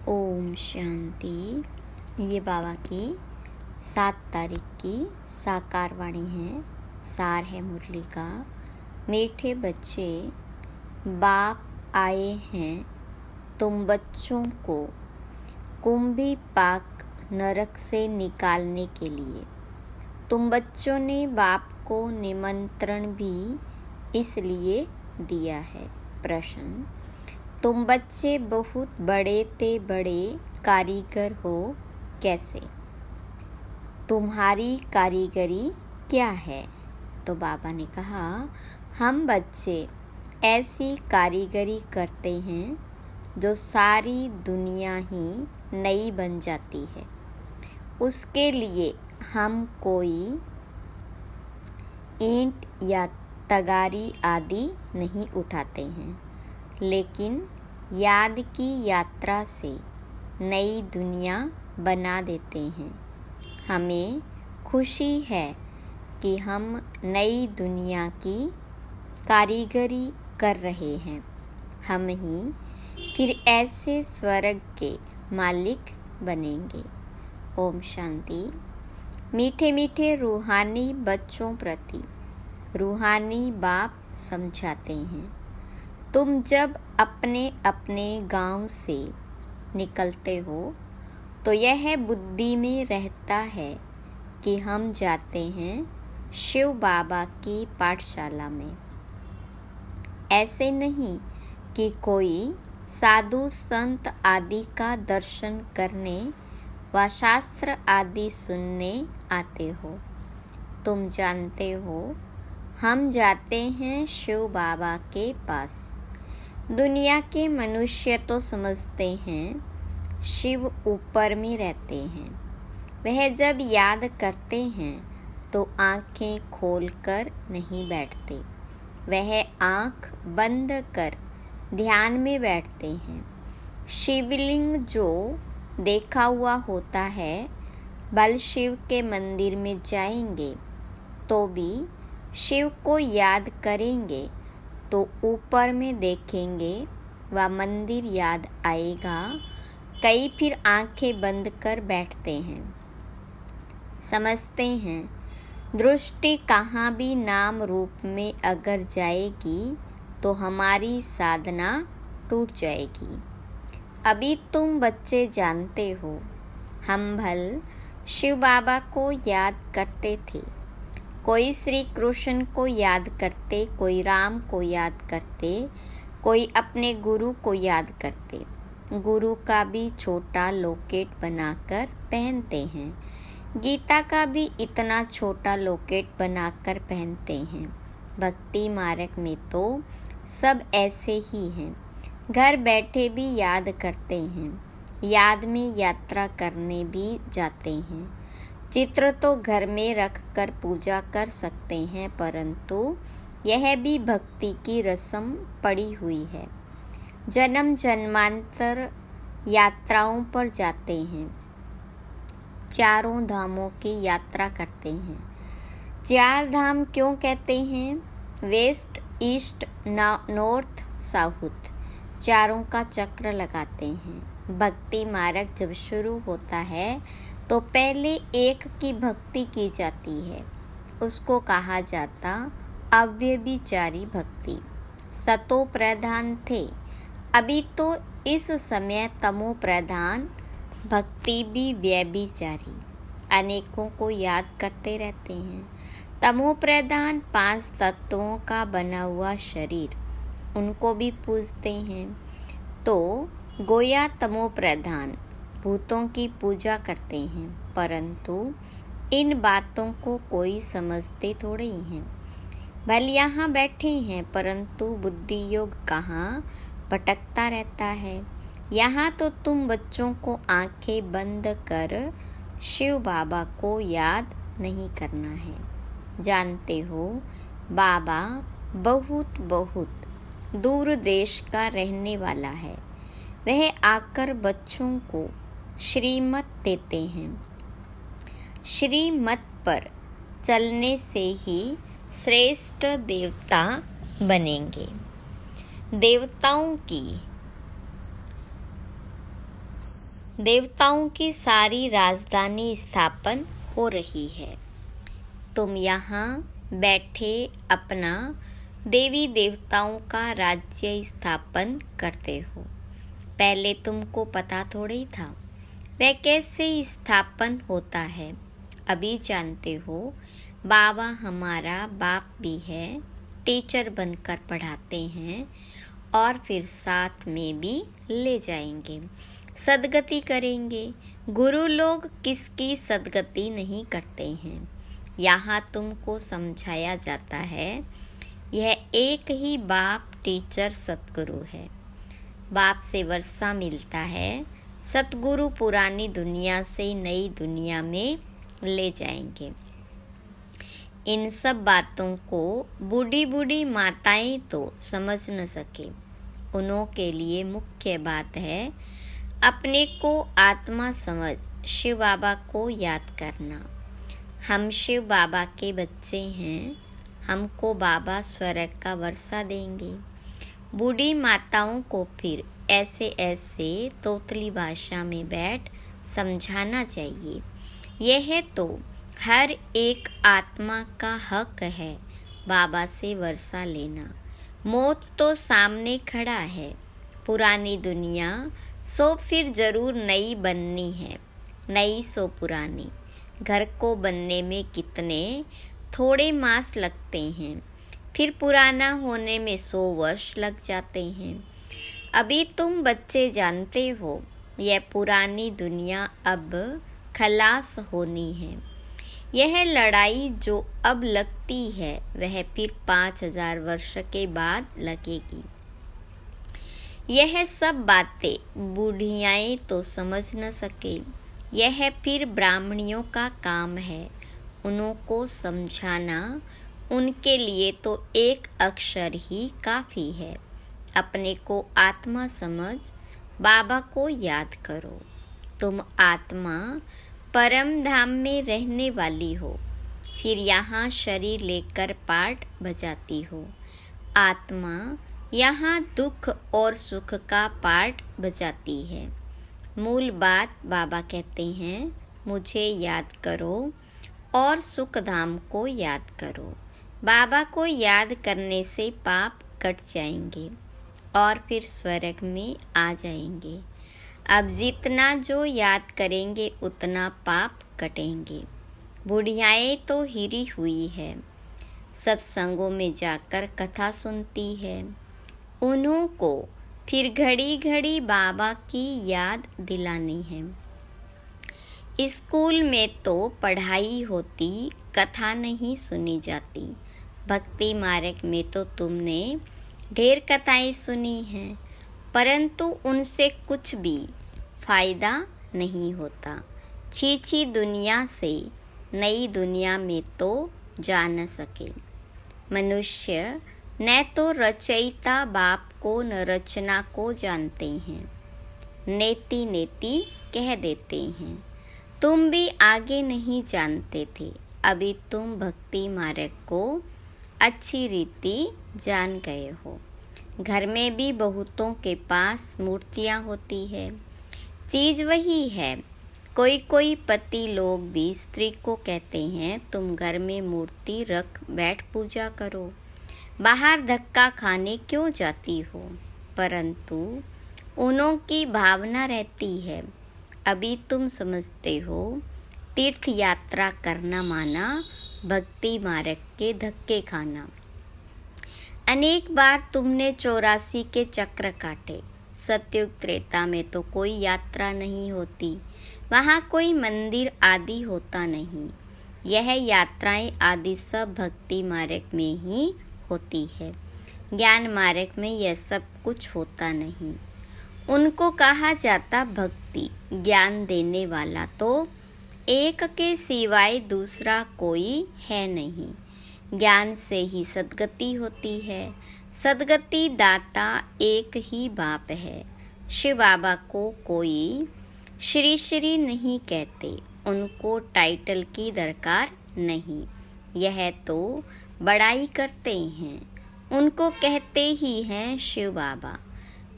ओम शांति। ये बाबा की 7 तारीख की साकार वाणी है। सार है मुरली का। मीठे बच्चे, बाप आए हैं तुम बच्चों को कुंभी पाक नरक से निकालने के लिए। तुम बच्चों ने बाप को निमंत्रण भी इसलिए दिया है। प्रश्न: तुम बच्चे बहुत बड़े ते बड़े कारीगर हो, कैसे? तुम्हारी कारीगरी क्या है? तो बाबा ने कहा, हम बच्चे ऐसी कारीगरी करते हैं जो सारी दुनिया ही नई बन जाती है। उसके लिए हम कोई ईंट या तगारी आदि नहीं उठाते हैं, लेकिन याद की यात्रा से नई दुनिया बना देते हैं। हमें खुशी है कि हम नई दुनिया की कारीगरी कर रहे हैं। हम ही फिर ऐसे स्वर्ग के मालिक बनेंगे। ओम शांति। मीठे मीठे रूहानी बच्चों प्रति रूहानी बाप समझाते हैं, तुम जब अपने अपने गांव से निकलते हो तो यह बुद्धि में रहता है कि हम जाते हैं शिव बाबा की पाठशाला में। ऐसे नहीं कि कोई साधु संत आदि का दर्शन करने व शास्त्र आदि सुनने आते हो। तुम जानते हो हम जाते हैं शिव बाबा के पास। दुनिया के मनुष्य तो समझते हैं शिव ऊपर में रहते हैं। वह जब याद करते हैं तो आंखें खोलकर नहीं बैठते, वह आंख बंद कर ध्यान में बैठते हैं। शिवलिंग जो देखा हुआ होता है, बल शिव के मंदिर में जाएंगे तो भी शिव को याद करेंगे तो ऊपर में देखेंगे व मंदिर याद आएगा। कई फिर आंखें बंद कर बैठते हैं, समझते हैं दृष्टि कहाँ भी नाम रूप में अगर जाएगी तो हमारी साधना टूट जाएगी। अभी तुम बच्चे जानते हो हम भल शिव बाबा को याद करते थे। कोई श्री कृष्ण को याद करते, कोई राम को याद करते, कोई अपने गुरु को याद करते। गुरु का भी छोटा लॉकेट बनाकर पहनते हैं। गीता का भी इतना छोटा लॉकेट बनाकर पहनते हैं। भक्ति मार्ग में तो सब ऐसे ही हैं। घर बैठे भी याद करते हैं, याद में यात्रा करने भी जाते हैं। चित्र तो घर में रख कर पूजा कर सकते हैं, परंतु यह भी भक्ति की रस्म पड़ी हुई है। जन्म जन्मांतर यात्राओं पर जाते हैं, चारों धामों की यात्रा करते हैं। 4 धाम क्यों कहते हैं? वेस्ट, ईस्ट, नॉर्थ, साउथ, चारों का चक्र लगाते हैं। भक्ति मार्ग जब शुरू होता है तो पहले एक की भक्ति की जाती है, उसको कहा जाता अव्यभिचारी भक्ति। सतो प्रधान थे, अभी तो इस समय तमो प्रधान भक्ति भी व्यभिचारी। अनेकों को याद करते रहते हैं। तमो प्रधान 5 तत्वों का बना हुआ शरीर, उनको भी पूजते हैं। तो गोया तमो प्रधान भूतों की पूजा करते हैं, परंतु इन बातों को कोई समझते थोड़े ही हैं। भले यहाँ बैठे हैं, परंतु बुद्धि योग कहाँ भटकता रहता है। यहाँ तो तुम बच्चों को आंखें बंद कर शिव बाबा को याद नहीं करना है। जानते हो बाबा बहुत बहुत दूर देश का रहने वाला है। वह आकर बच्चों को श्रीमत देते हैं। श्रीमत पर चलने से ही श्रेष्ठ देवता बनेंगे। देवताओं की देवताओं की सारी राजधानी स्थापन हो रही है। तुम यहाँ बैठे अपना देवी देवताओं का राज्य स्थापन करते हो। पहले तुमको पता थोड़ी था वह कैसे स्थापन होता है। अभी जानते हो बाबा हमारा बाप भी है, टीचर बनकर पढ़ाते हैं और फिर साथ में भी ले जाएंगे, सद्गति करेंगे। गुरु लोग किसकी सद्गति नहीं करते हैं। यहाँ तुमको समझाया जाता है यह एक ही बाप टीचर सतगुरु है। बाप से वर्षा मिलता है, सतगुरु पुरानी दुनिया से नई दुनिया में ले जाएंगे। इन सब बातों को बूढ़ी बूढ़ी माताएं तो समझ न सके। उन्हों के लिए मुख्य बात है अपने को आत्मा समझ शिव बाबा को याद करना। हम शिव बाबा के बच्चे हैं, हमको बाबा स्वर्ग का वर्षा देंगे। बूढ़ी माताओं को फिर ऐसे ऐसे तोतली भाषा में बैठ समझाना चाहिए। यह तो हर एक आत्मा का हक है बाबा से वर्षा लेना। मौत तो सामने खड़ा है। पुरानी दुनिया सो फिर जरूर नई बननी है, नई सो पुरानी। घर को बनने में कितने थोड़े मास लगते हैं, फिर पुराना होने में 100 वर्ष लग जाते हैं। अभी तुम बच्चे जानते हो यह पुरानी दुनिया अब खलास होनी है। यह लड़ाई जो अब लगती है वह फिर 5000 वर्ष के बाद लगेगी। यह सब बातें बूढ़ियाएं तो समझ न सके। यह फिर ब्राह्मणियों का काम है, उन्हों को समझाना। उनके लिए तो एक अक्षर ही काफ़ी है। अपने को आत्मा समझ बाबा को याद करो। तुम आत्मा परम धाम में रहने वाली हो, फिर यहाँ शरीर लेकर पाठ बजाती हो। आत्मा यहाँ दुख और सुख का पाठ बजाती है। मूल बात बाबा कहते हैं मुझे याद करो और सुख धाम को याद करो। बाबा को याद करने से पाप कट जाएंगे और फिर स्वर्ग में आ जाएंगे। अब जितना जो याद करेंगे उतना पाप कटेंगे। बुढ़ियाएं तो हिरी हुई है, सत्संगों में जाकर कथा सुनती है। उन्हों को फिर घड़ी घड़ी बाबा की याद दिलानी है। स्कूल में तो पढ़ाई होती, कथा नहीं सुनी जाती। भक्ति मार्ग में तो तुमने ढेर कथाएं सुनी हैं, परंतु उनसे कुछ भी फायदा नहीं होता। छी दुनिया से नई दुनिया में तो जा न सके। मनुष्य न तो रचयिता बाप को न रचना को जानते हैं, नेति नेति कह देते हैं। तुम भी आगे नहीं जानते थे, अभी तुम भक्ति मार्ग को अच्छी रीति जान गए हो। घर में भी बहुतों के पास मूर्तियाँ होती है, चीज़ वही है। कोई कोई पति लोग भी स्त्री को कहते हैं तुम घर में मूर्ति रख बैठ पूजा करो, बाहर धक्का खाने क्यों जाती हो। परंतु उन्हों की भावना रहती है। अभी तुम समझते हो तीर्थ यात्रा करना माना भक्ति मार्ग के धक्के खाना। अनेक बार तुमने 84 के चक्र काटे। सतयुग त्रेता में तो कोई यात्रा नहीं होती, वहाँ कोई मंदिर आदि होता नहीं। यह यात्राएं आदि सब भक्ति मार्ग में ही होती है। ज्ञान मार्ग में यह सब कुछ होता नहीं। उनको कहा जाता भक्ति। ज्ञान देने वाला तो एक के सिवाय दूसरा कोई है नहीं। ज्ञान से ही सद्गति होती है। सद्गति दाता एक ही बाप है। शिव बाबा को कोई श्री श्री नहीं कहते, उनको टाइटल की दरकार नहीं। यह तो बड़ाई करते हैं, उनको कहते ही हैं शिव बाबा।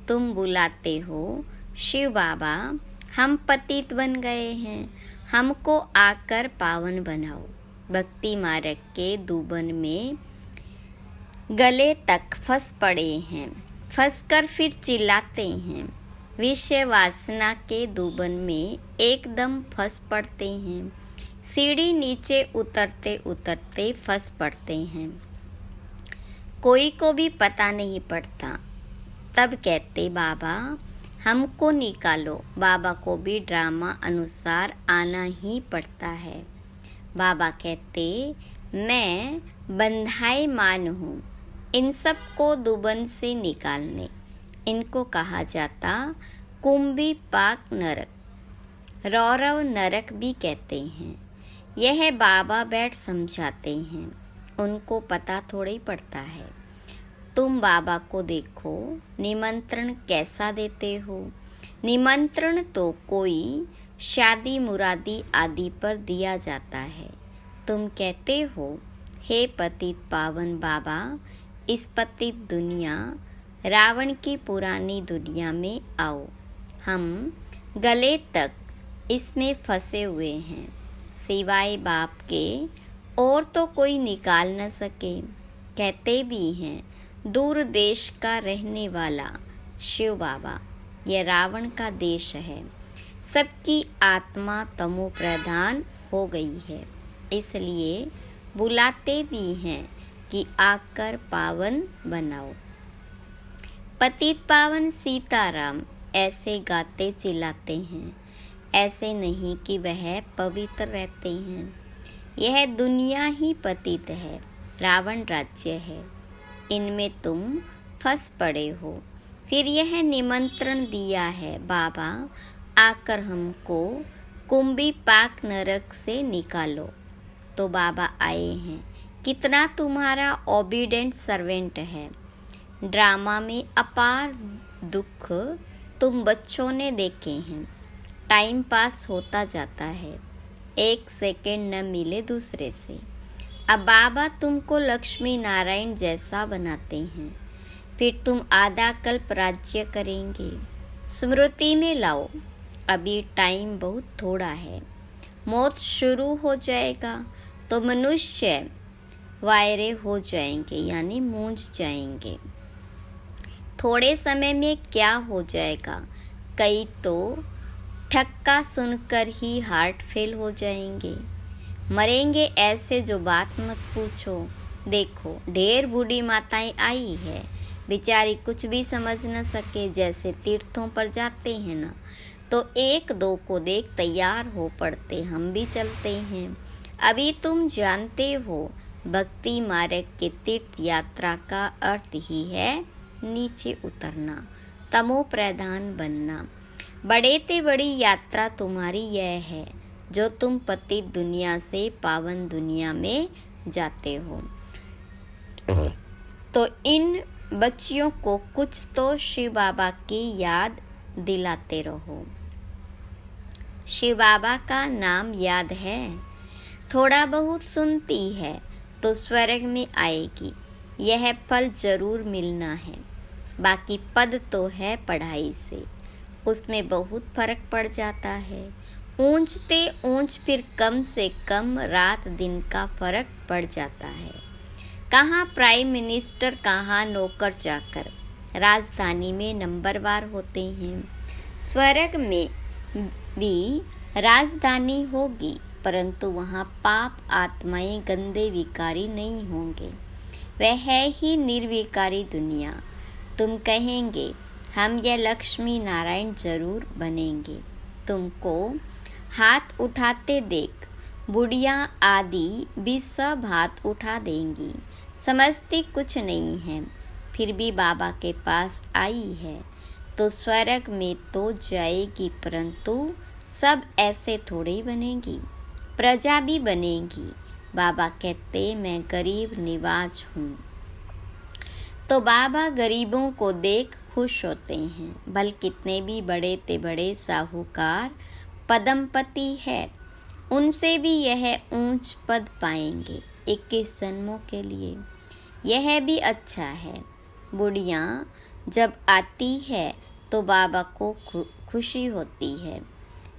तुम बुलाते हो शिव बाबा, हम पतित बन गए हैं, हमको आकर पावन बनाओ। भक्ति मार्ग के दूबन में गले तक फंस पड़े हैं, फंसकर फिर चिल्लाते हैं। विषय वासना के दूबन में एकदम फंस पड़ते हैं, सीढ़ी नीचे उतरते उतरते फंस पड़ते हैं। कोई को भी पता नहीं पड़ता। तब कहते बाबा हमको निकालो। बाबा को भी ड्रामा अनुसार आना ही पड़ता है। बाबा कहते मैं बंधाईमान हूँ इन सब को दुबन से निकालने। इनको कहा जाता कुंभी पाक नरक, रौरव नरक भी कहते हैं। यह बाबा बैठ समझाते हैं, उनको पता थोड़ा ही पड़ता है। तुम बाबा को देखो, निमंत्रण कैसा देते हो। निमंत्रण तो कोई शादी मुरादी आदि पर दिया जाता है। तुम कहते हो हे पतित पावन बाबा, इस पतित दुनिया रावण की पुरानी दुनिया में आओ। हम गले तक इसमें फंसे हुए हैं, सिवाय बाप के और तो कोई निकाल न सके। कहते भी हैं दूर देश का रहने वाला शिव बाबा, यह रावण का देश है। सबकी आत्मा तमो प्रधान हो गई है, इसलिए बुलाते भी हैं कि आकर पावन बनाओ। पतित पावन सीताराम ऐसे गाते चिल्लाते हैं, ऐसे नहीं कि वह पवित्र रहते हैं। यह दुनिया ही पतित है, रावण राज्य है, इनमें तुम फंस पड़े हो। फिर यह निमंत्रण दिया है बाबा, आकर हमको कुंभी पाक नरक से निकालो। तो बाबा आए हैं, कितना तुम्हारा ओबीडेंट सर्वेंट है। ड्रामा में अपार दुख तुम बच्चों ने देखे हैं। टाइम पास होता जाता है, एक सेकंड न मिले दूसरे से। अब बाबा तुमको लक्ष्मी नारायण जैसा बनाते हैं, फिर तुम आधा कल्प राज्य करेंगे। स्मृति में लाओ, अभी टाइम बहुत थोड़ा है। मौत शुरू हो जाएगा तो मनुष्य वायरे हो जाएंगे, यानी मूंझ जाएंगे। थोड़े समय में क्या हो जाएगा, कई तो ठक्का सुनकर ही हार्ट फेल हो जाएंगे, मरेंगे ऐसे जो बात मत पूछो। देखो ढेर बूढ़ी माताएं आई है, बेचारी कुछ भी समझ न सके। जैसे तीर्थों पर जाते हैं ना, तो एक दो को देख तैयार हो पड़ते, हम भी चलते हैं। अभी तुम जानते हो भक्ति मार्ग के तीर्थ यात्रा का अर्थ ही है नीचे उतरना, तमो प्रधान बनना। बड़े ते बड़ी यात्रा तुम्हारी यह है जो तुम पतित दुनिया से पावन दुनिया में जाते हो। तो इन बच्चियों को कुछ तो शिव बाबा की याद दिलाते रहो। शिव बाबा का नाम याद है, थोड़ा बहुत सुनती है तो स्वर्ग में आएगी, यह फल जरूर मिलना है। बाकी पद तो है पढ़ाई से, उसमें बहुत फर्क पड़ जाता है। ऊंचते ऊंच फिर कम से कम रात दिन का फर्क पड़ जाता है। कहाँ प्राइम मिनिस्टर, कहाँ नौकर चाकर, राजधानी में नंबरवार होते हैं। स्वर्ग में भी राजधानी होगी, परंतु वहाँ पाप आत्माएं गंदे विकारी नहीं होंगे। वह है ही निर्विकारी दुनिया। तुम कहेंगे हम यह लक्ष्मी नारायण जरूर बनेंगे। तुमको हाथ उठाते देख बुढ़िया आदि भी सब हाथ उठा देंगी, समझती कुछ नहीं है, फिर भी बाबा के पास आई है तो स्वर्ग में तो जाएगी, परंतु सब ऐसे थोड़े ही बनेगी, प्रजा भी बनेगी। बाबा कहते मैं गरीब निवाज हूँ। तो बाबा गरीबों को देख खुश होते हैं। भल कितने भी बड़े ते बड़े साहूकार पदमपति है, उनसे भी यह ऊंच पद पाएंगे 21 जन्मों के लिए। यह भी अच्छा है। बुढ़िया जब आती है तो बाबा को खुशी होती है।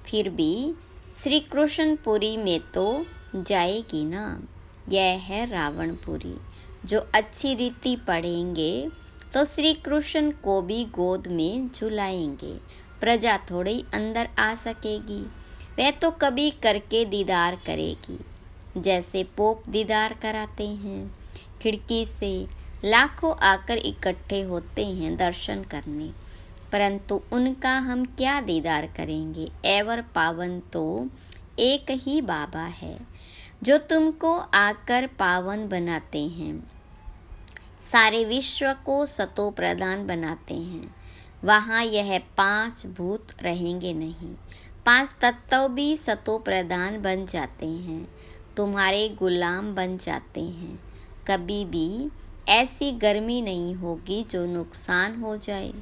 फिर भी श्री कृष्णपुरी में तो जाएगी ना। यह है रावणपुरी। जो अच्छी रीति पढ़ेंगे तो श्री कृष्ण को भी गोद में झुलाएंगे। प्रजा थोड़ी अंदर आ सकेगी, वह तो कभी करके दीदार करेगी। जैसे पोप दीदार कराते हैं, खिड़की से लाखों आकर इकट्ठे होते हैं दर्शन करने, परंतु उनका हम क्या दीदार करेंगे। एवर पावन तो एक ही बाबा है जो तुमको आकर पावन बनाते हैं, सारे विश्व को सतो प्रधान बनाते हैं। वहाँ यह 5 भूत रहेंगे नहीं, 5 तत्व भी सतो प्रधान बन जाते हैं, तुम्हारे गुलाम बन जाते हैं। कभी भी ऐसी गर्मी नहीं होगी जो नुकसान हो जाए।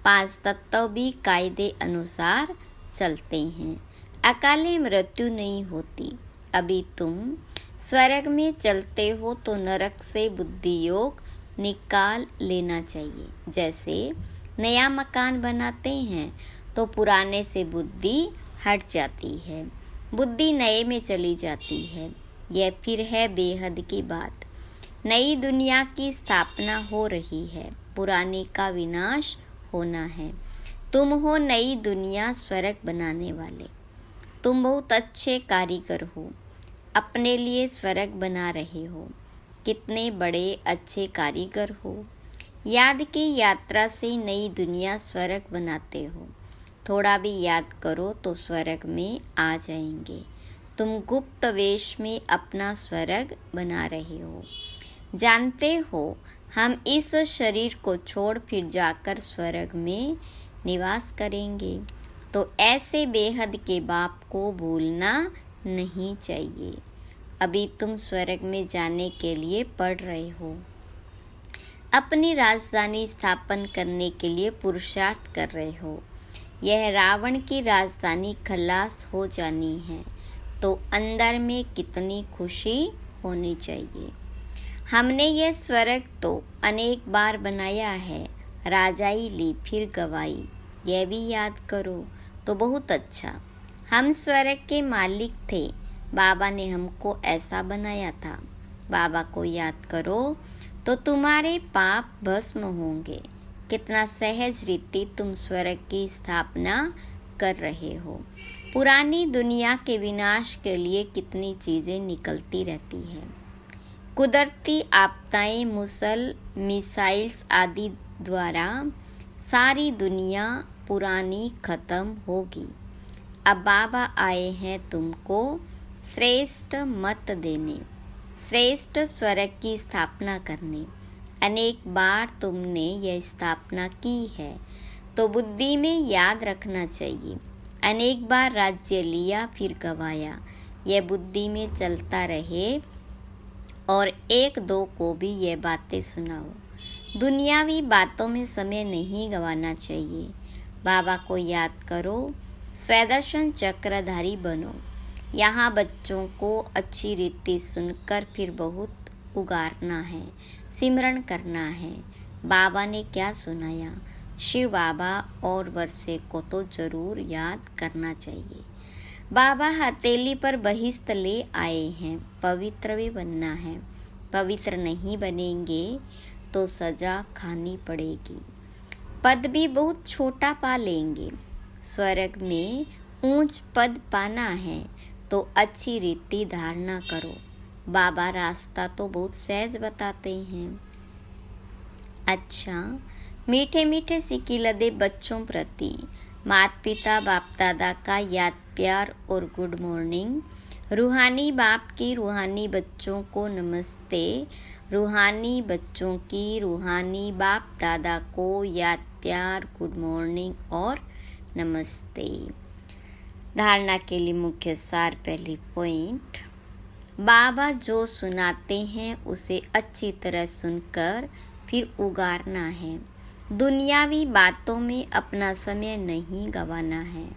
5 तत्व भी कायदे अनुसार चलते हैं, अकाले मृत्यु नहीं होती। अभी तुम स्वर्ग में चलते हो तो नरक से बुद्धि योग निकाल लेना चाहिए। जैसे नया मकान बनाते हैं तो पुराने से बुद्धि हट जाती है, बुद्धि नए में चली जाती है। यह फिर है बेहद की बात। नई दुनिया की स्थापना हो रही है, पुरानी का विनाश होना है। तुम हो नई दुनिया स्वर्ग बनाने वाले। तुम बहुत अच्छे कारीगर हो, अपने लिए स्वर्ग बना रहे हो। कितने बड़े अच्छे कारीगर हो। याद की यात्रा से नई दुनिया स्वर्ग बनाते हो। थोड़ा भी याद करो तो स्वर्ग में आ जाएंगे। तुम गुप्त वेश में अपना स्वर्ग बना रहे हो। जानते हो हम इस शरीर को छोड़ फिर जाकर स्वर्ग में निवास करेंगे, तो ऐसे बेहद के बाप को भूलना नहीं चाहिए। अभी तुम स्वर्ग में जाने के लिए पढ़ रहे हो, अपनी राजधानी स्थापन करने के लिए पुरुषार्थ कर रहे हो। यह रावण की राजधानी खलास हो जानी है तो अंदर में कितनी खुशी होनी चाहिए। हमने यह स्वर्ग तो अनेक बार बनाया है, राजाई ली फिर गवाई, यह भी याद करो तो बहुत अच्छा। हम स्वर्ग के मालिक थे, बाबा ने हमको ऐसा बनाया था। बाबा को याद करो तो तुम्हारे पाप भस्म होंगे। कितना सहज रीति तुम स्वर्ग की स्थापना कर रहे हो। पुरानी दुनिया के विनाश के लिए कितनी चीज़ें निकलती रहती है। कुदरती आपदाएं, मिसाइल्स आदि द्वारा सारी दुनिया पुरानी खत्म होगी। अब बाबा आए हैं तुमको श्रेष्ठ मत देने, श्रेष्ठ स्वर्ग की स्थापना करने। अनेक बार तुमने यह स्थापना की है तो बुद्धि में याद रखना चाहिए। अनेक बार राज्य लिया फिर गवाया, यह बुद्धि में चलता रहे और 1-2 को भी यह बातें सुनाओ। दुनियावी बातों में समय नहीं गंवाना चाहिए। बाबा को याद करो, स्वदर्शन चक्रधारी बनो। यहाँ बच्चों को अच्छी रीति सुनकर फिर बहुत उगारना है, सिमरन करना है। बाबा ने क्या सुनाया, शिव बाबा और वर्षे को तो जरूर याद करना चाहिए। बाबा हथेली पर बहिश्त ले आए हैं, पवित्र भी बनना है। पवित्र नहीं बनेंगे तो सजा खानी पड़ेगी। पद भी बहुत छोटा पा लेंगे। स्वर्ग में ऊंच पद पाना है तो अच्छी रीति धारणा करो। बाबा रास्ता तो बहुत सहज बताते हैं। अच्छा, मीठे मीठे सिकिलदे बच्चों प्रति माता पिता बाप दादा का याद प्यार और गुड मॉर्निंग। रूहानी बाप की रूहानी बच्चों को नमस्ते। रूहानी बच्चों की रूहानी बाप दादा को याद प्यार, गुड मॉर्निंग और नमस्ते। धारणा के लिए मुख्य सार। पहली पॉइंट, बाबा जो सुनाते हैं उसे अच्छी तरह सुनकर फिर उगारना है। दुनियावी बातों में अपना समय नहीं गंवाना है।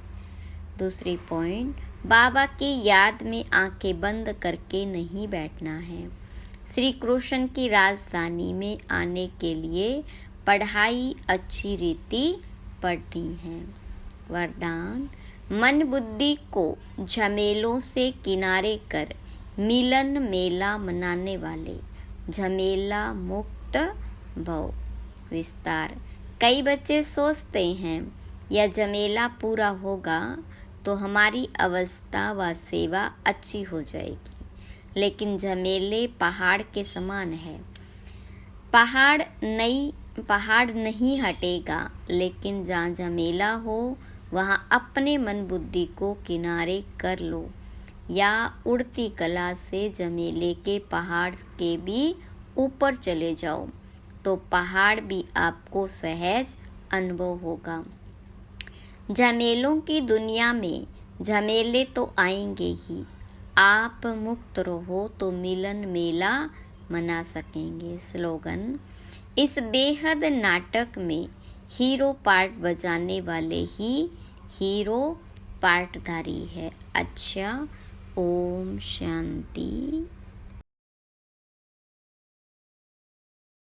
दूसरी पॉइंट, बाबा की याद में आंखें बंद करके नहीं बैठना है। श्री कृष्ण की राजधानी में आने के लिए पढ़ाई अच्छी रीति पढ़नी है। वरदान, मन बुद्धि को झमेलों से किनारे कर मिलन मेला मनाने वाले झमेला मुक्त भव। विस्तार। कई बच्चे सोचते हैं यह झमेला पूरा होगा तो हमारी अवस्था व सेवा अच्छी हो जाएगी, लेकिन झमेले पहाड़ के समान है। पहाड़ नहीं हटेगा, लेकिन जहाँ झमेला हो वहाँ अपने मन बुद्धि को किनारे कर लो या उड़ती कला से झमेले के पहाड़ के भी ऊपर चले जाओ तो पहाड़ भी आपको सहज अनुभव होगा। झमेलों की दुनिया में झमेले तो आएंगे ही, आप मुक्त रहो तो मिलन मेला मना सकेंगे। स्लोगन। इस बेहद नाटक में हीरो पार्ट बजाने वाले ही हीरो पार्टधारी है। अच्छा, ओम शांति।